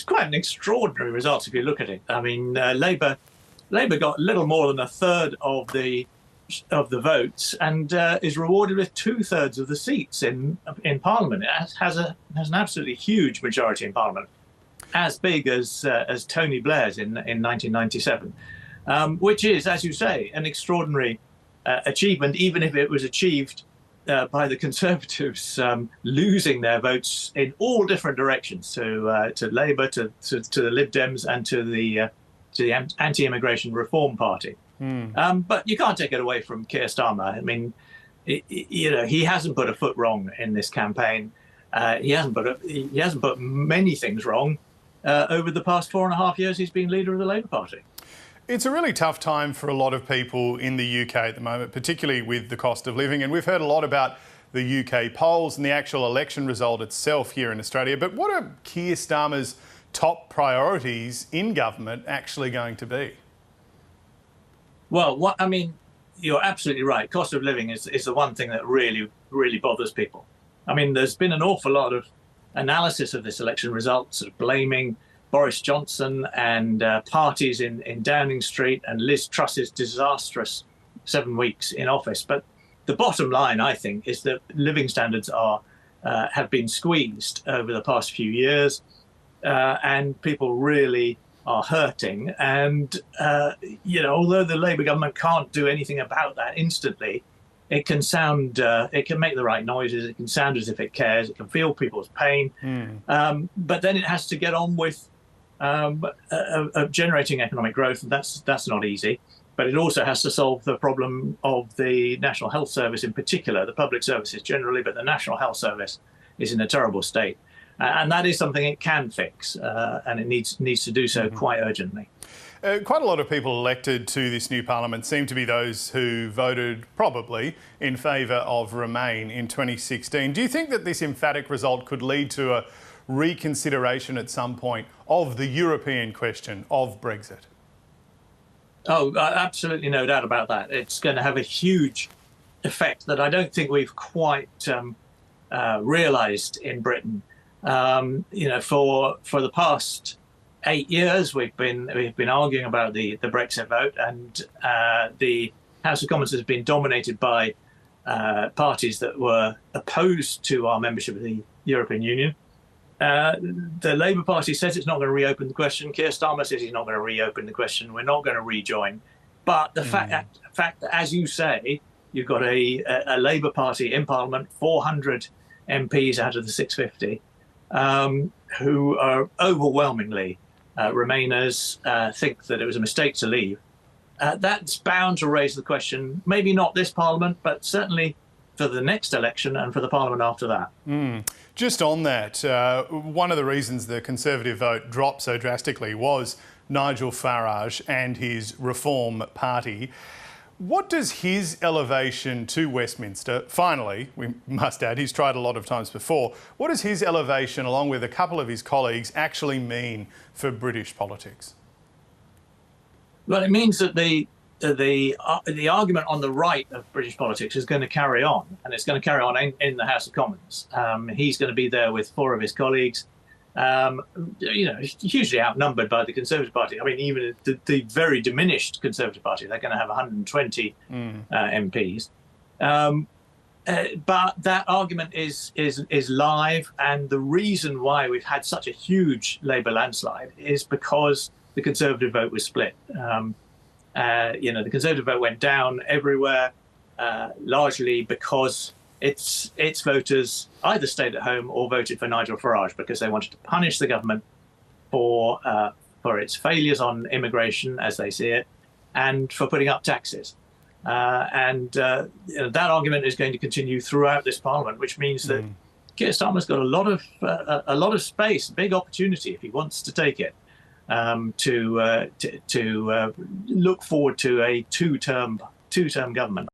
quite an extraordinary result if you look at it. I mean, Labour got little more than a third of the votes and is rewarded with two-thirds of the seats in Parliament. It has an absolutely huge majority in Parliament, as big as Tony Blair's in 1997, which is, as you say, an extraordinary achievement, even if it was achieved by the Conservatives losing their votes in all different directions to Labour, to the Lib Dems, and to the Anti-Immigration Reform Party. But you can't take it away from Keir Starmer. I mean, he hasn't put a foot wrong in this campaign. He hasn't put many things wrong over the past 4.5 years he's been leader of the Labour Party. It's a really tough time for a lot of people in the UK at the moment, particularly with the cost of living. And we've heard a lot about the UK polls and the actual election result itself here in Australia. But what are Keir Starmer's top priorities in government actually going to be? Well, I mean, you're absolutely right. Cost of living is the one thing that really, really bothers people. I mean, there's been an awful lot of analysis of this election result, sort of blaming Boris Johnson and parties in Downing Street and Liz Truss's disastrous 7 weeks in office. But the bottom line, I think, is that living standards have been squeezed over the past few years, and people really are hurting. And, although the Labour government can't do anything about that instantly, it can make the right noises, it can sound as if it cares, it can feel people's pain. But then it has to get on with generating economic growth, and that's not easy. But it also has to solve the problem of the National Health Service in particular, the public services generally, but the National Health Service is in a terrible state. And that is something it can fix, and it needs to do so quite urgently. Quite a lot of people elected to this new parliament seem to be those who voted probably in favour of Remain in 2016. Do you think that this emphatic result could lead to a reconsideration at some point of the European question of Brexit? Oh, absolutely no doubt about that. It's going to have a huge effect that I don't think we've quite realised in Britain. For the past 8 years, we've been arguing about the Brexit vote, and the House of Commons has been dominated by parties that were opposed to our membership of the European Union. The Labour Party says it's not going to reopen the question. Keir Starmer says he's not going to reopen the question. We're not going to rejoin. But the fact that, as you say, you've got a Labour Party in Parliament, 400 MPs out of the 650, who are overwhelmingly Remainers, think that it was a mistake to leave. That's bound to raise the question, maybe not this Parliament, but certainly for the next election and for the Parliament after that. Just on that, one of the reasons the Conservative vote dropped so drastically was Nigel Farage and his Reform Party. What does his elevation to Westminster, finally, we must add, he's tried a lot of times before, what does his elevation, along with a couple of his colleagues, actually mean for British politics? Well, it means that the argument on the right of British politics is going to carry on, and it's going to carry on in the House of Commons. He's going to be there with 4 of his colleagues, hugely outnumbered by the Conservative Party. I mean, even the very diminished Conservative Party, they're going to have 120 MPs. But that argument is live, and the reason why we've had such a huge Labour landslide is because the Conservative vote was split. The Conservative vote went down everywhere, largely because its voters either stayed at home or voted for Nigel Farage because they wanted to punish the government for its failures on immigration, as they see it, and for putting up taxes. That argument is going to continue throughout this Parliament, which means that Keir Starmer's got a lot of space, big opportunity if he wants to take it, to look forward to a two-term government.